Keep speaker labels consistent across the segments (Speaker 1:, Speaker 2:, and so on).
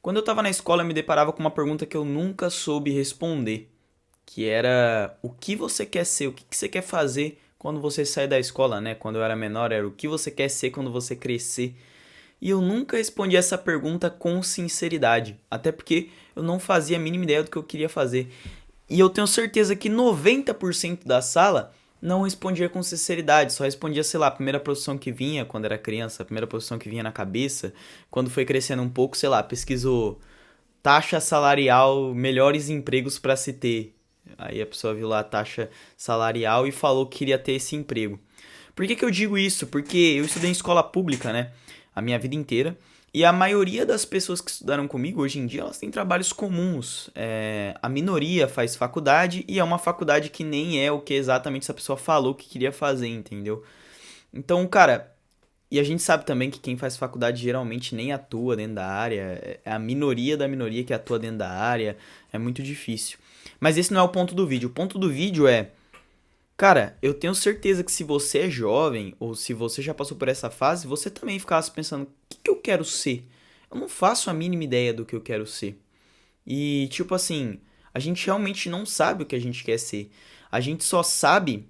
Speaker 1: Quando eu tava na escola, eu me deparava com uma pergunta que eu nunca soube responder, que era o que você quer ser, o que que você quer fazer quando você sai da escola, né? Quando eu era menor, era o que você quer ser quando você crescer. E eu nunca respondi essa pergunta com sinceridade, até porque eu não fazia a mínima ideia do que eu queria fazer. E eu tenho certeza que 90% da sala não respondia com sinceridade, só respondia, sei lá, a primeira profissão que vinha quando era criança, a primeira profissão que vinha na cabeça. Quando foi crescendo um pouco, sei lá, pesquisou taxa salarial, melhores empregos para se ter. Aí a pessoa viu lá a taxa salarial e falou que queria ter esse emprego. Por que que eu digo isso? Porque eu estudei em escola pública, né? A minha vida inteira. E a maioria das pessoas que estudaram comigo hoje em dia, elas têm trabalhos comuns. A minoria faz faculdade e é uma faculdade que nem é o que exatamente essa pessoa falou que queria fazer, entendeu? Então, cara, e a gente sabe também que quem faz faculdade geralmente nem atua dentro da área. É a minoria da minoria que atua dentro da área. É muito difícil. Mas esse não é o ponto do vídeo. O ponto do vídeo é, cara, eu tenho certeza que se você é jovem, ou se você já passou por essa fase, você também ficasse pensando, o que que eu quero ser? Eu não faço a mínima ideia do que eu quero ser. E, tipo assim, a gente realmente não sabe o que a gente quer ser. A gente só sabe.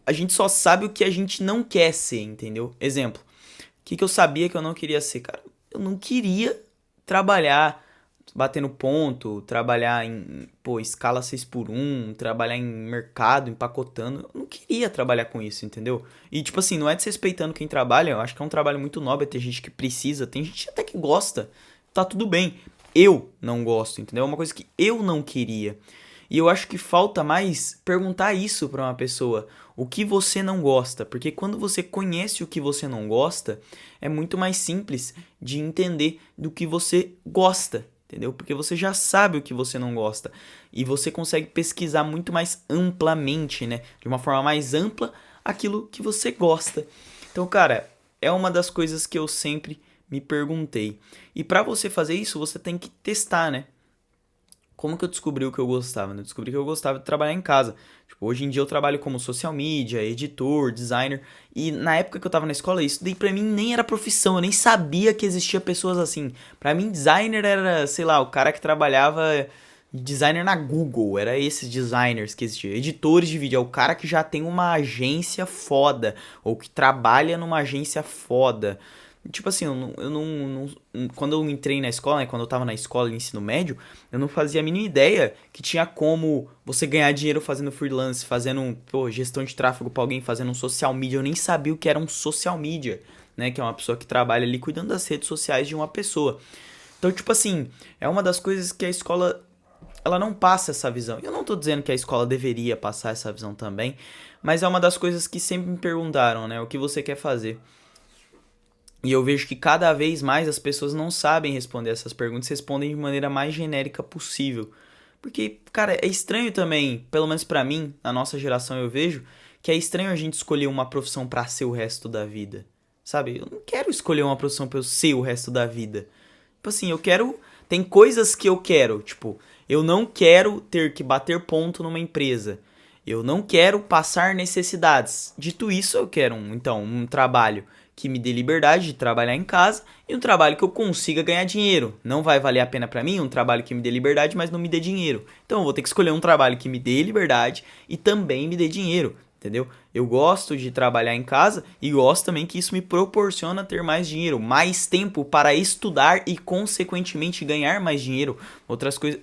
Speaker 1: A gente só sabe o que a gente não quer ser, entendeu? Exemplo, o que que eu sabia que eu não queria ser? Cara, eu não queria trabalhar batendo ponto, trabalhar em, pô, escala 6 por um, trabalhar em mercado, empacotando. Eu não queria trabalhar com isso, entendeu? E, tipo assim, não é desrespeitando quem trabalha, eu acho que é um trabalho muito nobre, tem gente que precisa, tem gente até que gosta, tá tudo bem. Eu não gosto, entendeu? É uma coisa que eu não queria. E eu acho que falta mais perguntar isso pra uma pessoa. O que você não gosta? Porque quando você conhece o que você não gosta, é muito mais simples de entender do que você gosta, entendeu? Porque você já sabe o que você não gosta e você consegue pesquisar muito mais amplamente, né? De uma forma mais ampla, aquilo que você gosta. Então, cara, é uma das coisas que eu sempre me perguntei. E pra você fazer isso, você tem que testar, né? Como que eu descobri o que eu gostava, né? Eu descobri que eu gostava de trabalhar em casa. Tipo, hoje em dia eu trabalho como social media, editor, designer. E na época que eu tava na escola, isso daí pra mim nem era profissão. Eu nem sabia que existia pessoas assim. Pra mim, designer era, sei lá, o cara que trabalhava designer na Google. Era esses designers que existiam. Editores de vídeo é o cara que já tem uma agência foda. Ou que trabalha numa agência foda. Tipo assim, quando eu entrei na escola, né, quando eu tava na escola de ensino médio, eu não fazia a mínima ideia que tinha como você ganhar dinheiro fazendo freelance, fazendo, pô, gestão de tráfego pra alguém, fazendo um social media. Eu nem sabia o que era um social media, né, que é uma pessoa que trabalha ali cuidando das redes sociais de uma pessoa. Então, tipo assim, é uma das coisas que a escola, ela não passa essa visão. Eu não tô dizendo que a escola deveria passar essa visão também, mas é uma das coisas que sempre me perguntaram, né, o que você quer fazer? E eu vejo que cada vez mais as pessoas não sabem responder essas perguntas, respondem de maneira mais genérica possível. Porque, cara, é estranho também, pelo menos pra mim, na nossa geração eu vejo, que é estranho a gente escolher uma profissão pra ser o resto da vida. Sabe? Eu não quero escolher uma profissão pra eu ser o resto da vida. Tipo assim, eu quero. Tem coisas que eu quero. Tipo, eu não quero ter que bater ponto numa empresa. Eu não quero passar necessidades. Dito isso, eu quero um trabalho que me dê liberdade de trabalhar em casa e um trabalho que eu consiga ganhar dinheiro. Não vai valer a pena pra mim um trabalho que me dê liberdade, mas não me dê dinheiro. Então eu vou ter que escolher um trabalho que me dê liberdade e também me dê dinheiro, entendeu? Eu gosto de trabalhar em casa e gosto também que isso me proporciona ter mais dinheiro, mais tempo para estudar e consequentemente ganhar mais dinheiro.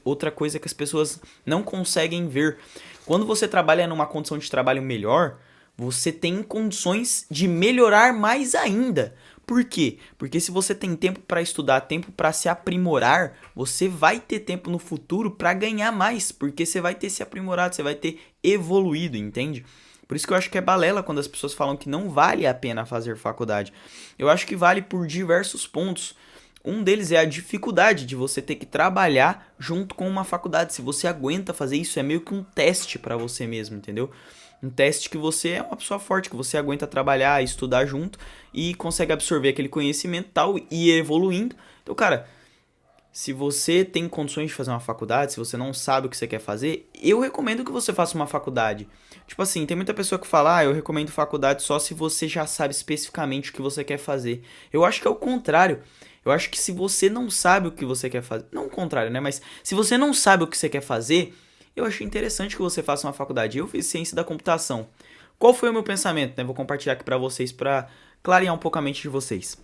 Speaker 1: Outra coisa que as pessoas não conseguem ver. Quando você trabalha numa condição de trabalho melhor, você tem condições de melhorar mais ainda. Por quê? Porque se você tem tempo para estudar, tempo para se aprimorar, você vai ter tempo no futuro para ganhar mais, porque você vai ter se aprimorado, você vai ter evoluído, entende? Por isso que eu acho que é balela quando as pessoas falam que não vale a pena fazer faculdade. Eu acho que vale por diversos pontos. Um deles é a dificuldade de você ter que trabalhar junto com uma faculdade. Se você aguenta fazer isso, é meio que um teste para você mesmo, entendeu? Um teste que você é uma pessoa forte, que você aguenta trabalhar, estudar junto e consegue absorver aquele conhecimento tal e ir evoluindo. Então, cara, se você tem condições de fazer uma faculdade, se você não sabe o que você quer fazer, eu recomendo que você faça uma faculdade. Tipo assim, tem muita pessoa que fala, eu recomendo faculdade só se você já sabe especificamente o que você quer fazer. Eu acho que é o contrário. Eu acho que se você não sabe o que você quer fazer, não o contrário, né? Mas se você não sabe o que você quer fazer, eu achei interessante que você faça uma faculdade. Eu fiz ciência da computação. Qual foi o meu pensamento, né? Vou compartilhar aqui pra vocês pra clarear um pouco a mente de vocês.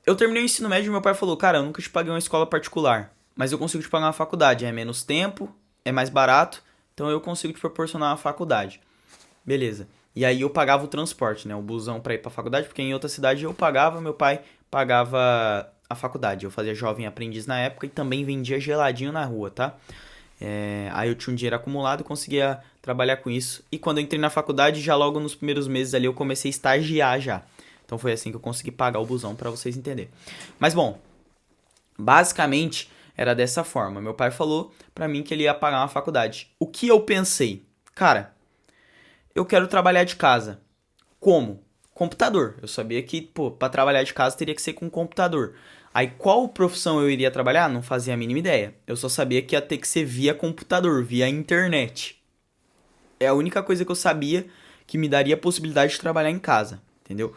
Speaker 1: Eu terminei o ensino médio e meu pai falou, cara, eu nunca te paguei uma escola particular, mas eu consigo te pagar uma faculdade. É menos tempo, é mais barato, então eu consigo te proporcionar uma faculdade. Beleza. E aí eu pagava o transporte, né? O busão pra ir pra faculdade, porque em outra cidade eu pagava, meu pai pagava a faculdade. Eu fazia jovem aprendiz na época e também vendia geladinho na rua, tá? Aí eu tinha um dinheiro acumulado e conseguia trabalhar com isso. E quando eu entrei na faculdade, já logo nos primeiros meses ali eu comecei a estagiar já. Então foi assim que eu consegui pagar o busão pra vocês entenderem. Mas bom, basicamente era dessa forma. Meu pai falou pra mim que ele ia pagar uma faculdade. O que eu pensei? Cara, eu quero trabalhar de casa. Como? Computador. Eu sabia que, pô, pra trabalhar de casa teria que ser com computador. Aí qual profissão eu iria trabalhar? Não fazia a mínima ideia. Eu só sabia que ia ter que ser via computador, via internet. É a única coisa que eu sabia que me daria a possibilidade de trabalhar em casa, entendeu?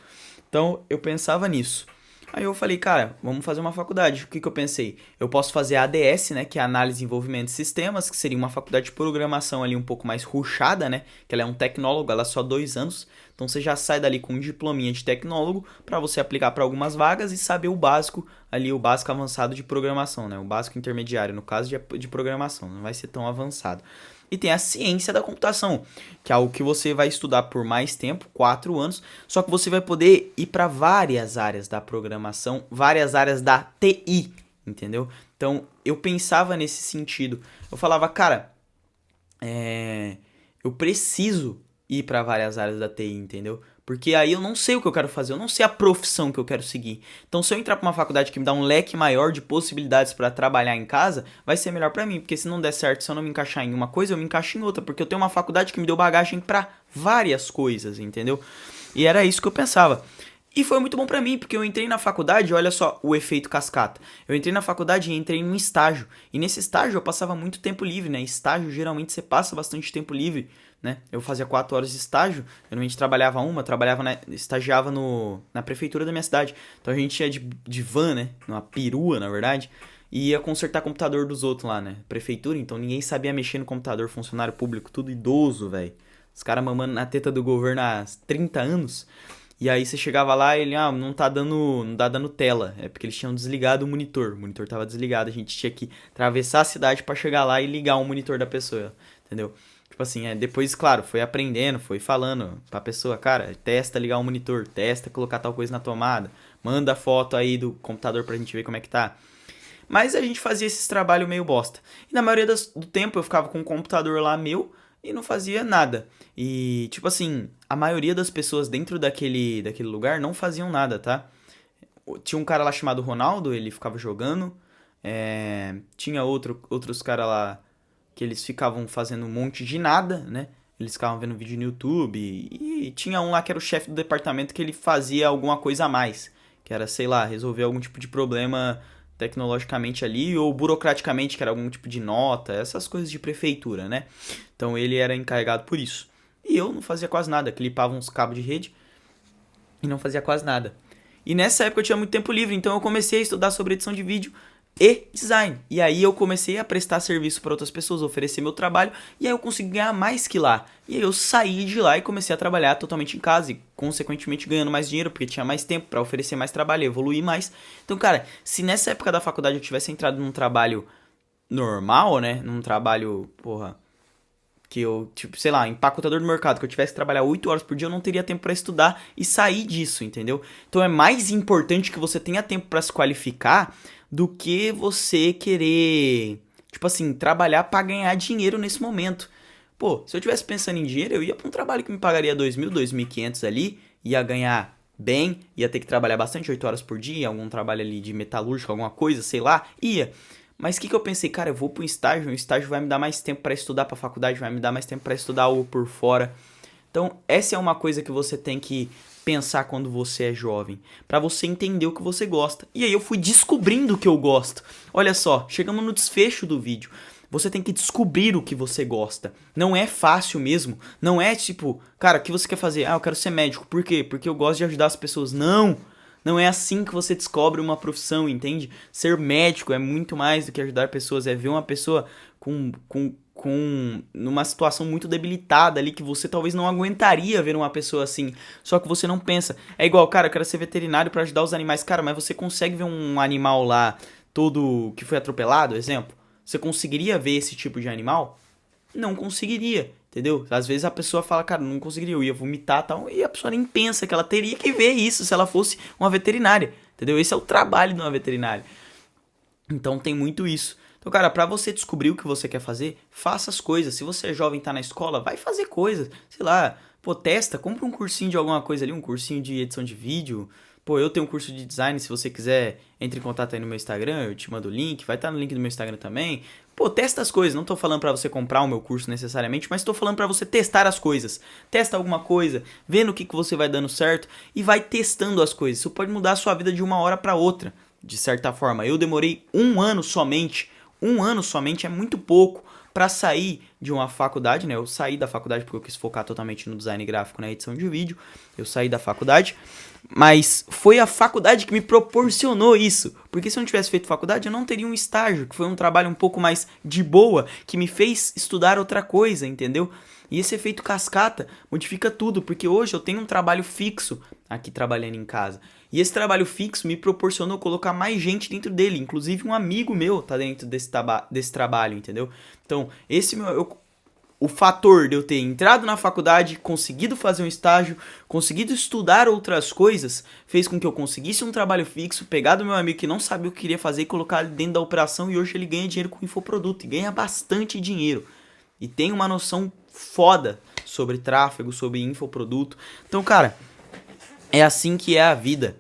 Speaker 1: Então eu pensava nisso. Aí eu falei, cara, vamos fazer uma faculdade. O que eu pensei? Eu posso fazer a ADS, né, que é Análise e Desenvolvimento de Sistemas, que seria uma faculdade de programação ali um pouco mais rushada, né, que ela é um tecnólogo, ela é só 2 anos. Então você já sai dali com um diplominha de tecnólogo para você aplicar para algumas vagas e saber o básico ali, o básico avançado de programação, né, o básico intermediário, no caso de programação, não vai ser tão avançado. E tem a ciência da computação, que é algo que você vai estudar por mais tempo, 4 anos, só que você vai poder ir para várias áreas da programação, várias áreas da TI, entendeu? Então, eu pensava nesse sentido. Eu falava, cara, eu preciso ir para várias áreas da TI, entendeu? Porque aí eu não sei o que eu quero fazer, eu não sei a profissão que eu quero seguir. Então, se eu entrar para uma faculdade que me dá um leque maior de possibilidades para trabalhar em casa, vai ser melhor para mim, porque se não der certo, se eu não me encaixar em uma coisa, eu me encaixo em outra, porque eu tenho uma faculdade que me deu bagagem para várias coisas, entendeu? E era isso que eu pensava. E foi muito bom pra mim, porque eu entrei na faculdade, olha só o efeito cascata. Eu entrei na faculdade e entrei num estágio. E nesse estágio eu passava muito tempo livre, né? Estágio, geralmente você passa bastante tempo livre, né? Eu fazia 4 horas de estágio, geralmente trabalhava estagiava na prefeitura da minha cidade. Então a gente ia de van, né? Numa perua, na verdade. E ia consertar computador dos outros lá, né? Prefeitura, então ninguém sabia mexer no computador, funcionário público, tudo idoso, velho. Os caras mamando na teta do governo há 30 anos. E aí você chegava lá e ele, não tá dando tela. É porque eles tinham desligado o monitor tava desligado, a gente tinha que atravessar a cidade pra chegar lá e ligar o monitor da pessoa, entendeu? Tipo assim, depois, claro, foi aprendendo, foi falando pra pessoa, cara, testa ligar o monitor, testa colocar tal coisa na tomada, manda foto aí do computador pra gente ver como é que tá. Mas a gente fazia esses trabalhos meio bosta. E na maioria do tempo eu ficava com o computador lá meu e não fazia nada. E, tipo assim, a maioria das pessoas dentro daquele lugar não faziam nada, tá? Tinha um cara lá chamado Ronaldo, ele ficava jogando. Tinha outros caras lá que eles ficavam fazendo um monte de nada, né? Eles ficavam vendo vídeo no YouTube. E tinha um lá que era o chefe do departamento que ele fazia alguma coisa a mais. Que era, sei lá, resolver algum tipo de problema tecnologicamente ali ou burocraticamente, que era algum tipo de nota, essas coisas de prefeitura, né? Então ele era encarregado por isso. E eu não fazia quase nada, clipava uns cabos de rede e não fazia quase nada. E nessa época eu tinha muito tempo livre, então eu comecei a estudar sobre edição de vídeo e design. E aí eu comecei a prestar serviço para outras pessoas, oferecer meu trabalho, e aí eu consegui ganhar mais que lá. E aí eu saí de lá e comecei a trabalhar totalmente em casa e consequentemente ganhando mais dinheiro, porque tinha mais tempo para oferecer mais trabalho, evoluir mais. Então, cara, se nessa época da faculdade eu tivesse entrado num trabalho normal, né, num trabalho, porra, que eu, tipo, sei lá, empacotador do mercado, que eu tivesse que trabalhar 8 horas por dia, eu não teria tempo pra estudar e sair disso, entendeu? Então é mais importante que você tenha tempo pra se qualificar do que você querer, tipo assim, trabalhar pra ganhar dinheiro nesse momento. Pô, se eu tivesse pensando em dinheiro, eu ia pra um trabalho que me pagaria 2.000, 2.500 ali, ia ganhar bem, ia ter que trabalhar bastante, 8 horas por dia, algum trabalho ali de metalúrgica, alguma coisa, sei lá, ia. Mas o que eu pensei? Cara, eu vou pro estágio, o estágio vai me dar mais tempo pra estudar pra faculdade, vai me dar mais tempo pra estudar algo por fora. Então, essa é uma coisa que você tem que pensar quando você é jovem, pra você entender o que você gosta. E aí eu fui descobrindo o que eu gosto. Olha só, chegamos no desfecho do vídeo. Você tem que descobrir o que você gosta. Não é fácil mesmo. Não é tipo, cara, o que você quer fazer? Ah, eu quero ser médico. Por quê? Porque eu gosto de ajudar as pessoas. Não! Não é assim que você descobre uma profissão, entende? Ser médico é muito mais do que ajudar pessoas, é ver uma pessoa numa situação muito debilitada ali que você talvez não aguentaria ver uma pessoa assim. Só que você não pensa. É igual, cara, eu quero ser veterinário pra ajudar os animais. Cara, mas você consegue ver um animal lá todo que foi atropelado, exemplo? Você conseguiria ver esse tipo de animal? Não conseguiria, entendeu? Às vezes a pessoa fala, cara, não conseguiria, eu ia vomitar e tal, e a pessoa nem pensa que ela teria que ver isso se ela fosse uma veterinária, entendeu? Esse é o trabalho de uma veterinária. Então tem muito isso. Então, cara, pra você descobrir o que você quer fazer, faça as coisas. Se você é jovem e tá na escola, vai fazer coisas. Sei lá, pô, testa, compra um cursinho de alguma coisa ali, um cursinho de edição de vídeo. Pô, eu tenho um curso de design, se você quiser, entre em contato aí no meu Instagram, eu te mando o link, vai estar no link do meu Instagram também. Pô, testa as coisas, não tô falando pra você comprar o meu curso necessariamente, mas tô falando pra você testar as coisas. Testa alguma coisa, vê no que você vai dando certo e vai testando as coisas. Isso pode mudar a sua vida de uma hora pra outra, de certa forma. Eu demorei um ano somente é muito pouco para sair de uma faculdade, né? Eu saí da faculdade porque eu quis focar totalmente no design gráfico, na edição de vídeo. Eu saí da faculdade, mas foi a faculdade que me proporcionou isso. Porque se eu não tivesse feito faculdade, eu não teria um estágio, que foi um trabalho um pouco mais de boa, que me fez estudar outra coisa, entendeu? E esse efeito cascata modifica tudo, porque hoje eu tenho um trabalho fixo aqui trabalhando em casa. E esse trabalho fixo me proporcionou colocar mais gente dentro dele, inclusive um amigo meu tá dentro desse trabalho, entendeu? Então, o fator de eu ter entrado na faculdade, conseguido fazer um estágio, conseguido estudar outras coisas, fez com que eu conseguisse um trabalho fixo, pegar do meu amigo que não sabia o que queria fazer e colocar ele dentro da operação, e hoje ele ganha dinheiro com infoproduto, e ganha bastante dinheiro. E tem uma noção foda sobre tráfego, sobre infoproduto. Então, cara, é assim que é a vida.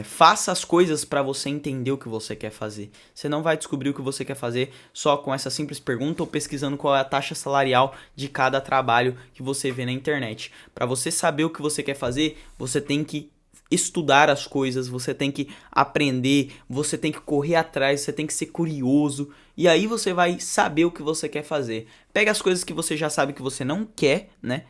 Speaker 1: Faça as coisas para você entender o que você quer fazer. Você não vai descobrir o que você quer fazer só com essa simples pergunta ou pesquisando qual é a taxa salarial de cada trabalho que você vê na internet. Para você saber o que você quer fazer, você tem que estudar as coisas, você tem que aprender, você tem que correr atrás, você tem que ser curioso e aí você vai saber o que você quer fazer. Pega as coisas que você já sabe que você não quer, né?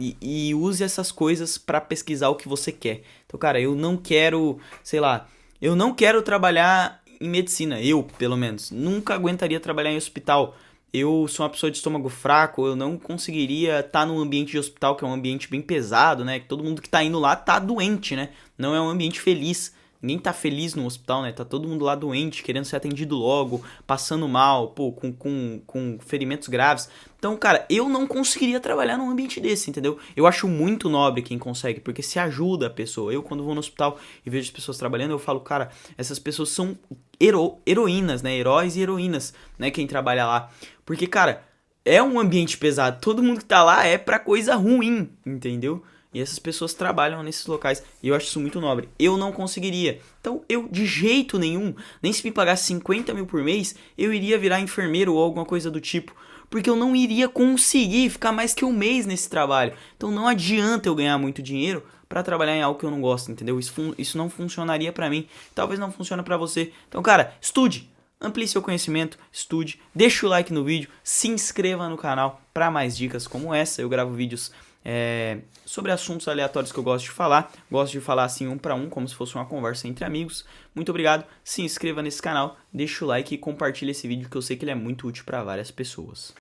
Speaker 1: E use essas coisas pra pesquisar o que você quer. Então, cara, eu não quero, sei lá, eu não quero trabalhar em medicina, eu, pelo menos. Nunca aguentaria trabalhar em hospital. Eu sou uma pessoa de estômago fraco, eu não conseguiria estar num ambiente de hospital, que é um ambiente bem pesado, né? Que todo mundo que tá indo lá tá doente, né? Não é um ambiente feliz. Ninguém tá feliz no hospital, né? Tá todo mundo lá doente, querendo ser atendido logo, passando mal, pô, com ferimentos graves. Então, cara, eu não conseguiria trabalhar num ambiente desse, entendeu? Eu acho muito nobre quem consegue, porque se ajuda a pessoa. Eu, quando vou no hospital e vejo as pessoas trabalhando, eu falo, cara, essas pessoas são heroínas, né? Heróis e heroínas, né? Quem trabalha lá. Porque, cara, é um ambiente pesado. Todo mundo que tá lá é pra coisa ruim, entendeu? E essas pessoas trabalham nesses locais. E eu acho isso muito nobre. Eu não conseguiria. Então, eu, de jeito nenhum, nem se me pagasse 50 mil por mês, eu iria virar enfermeiro ou alguma coisa do tipo. Porque eu não iria conseguir ficar mais que um mês nesse trabalho. Então, não adianta eu ganhar muito dinheiro pra trabalhar em algo que eu não gosto, entendeu? Isso não funcionaria pra mim. Talvez não funcione pra você. Então, cara, estude. Amplie seu conhecimento, estude, deixa o like no vídeo, se inscreva no canal para mais dicas como essa. Eu gravo vídeos sobre assuntos aleatórios que eu gosto de falar. Gosto de falar assim um para um, como se fosse uma conversa entre amigos. Muito obrigado, se inscreva nesse canal, deixa o like e compartilhe esse vídeo que eu sei que ele é muito útil para várias pessoas.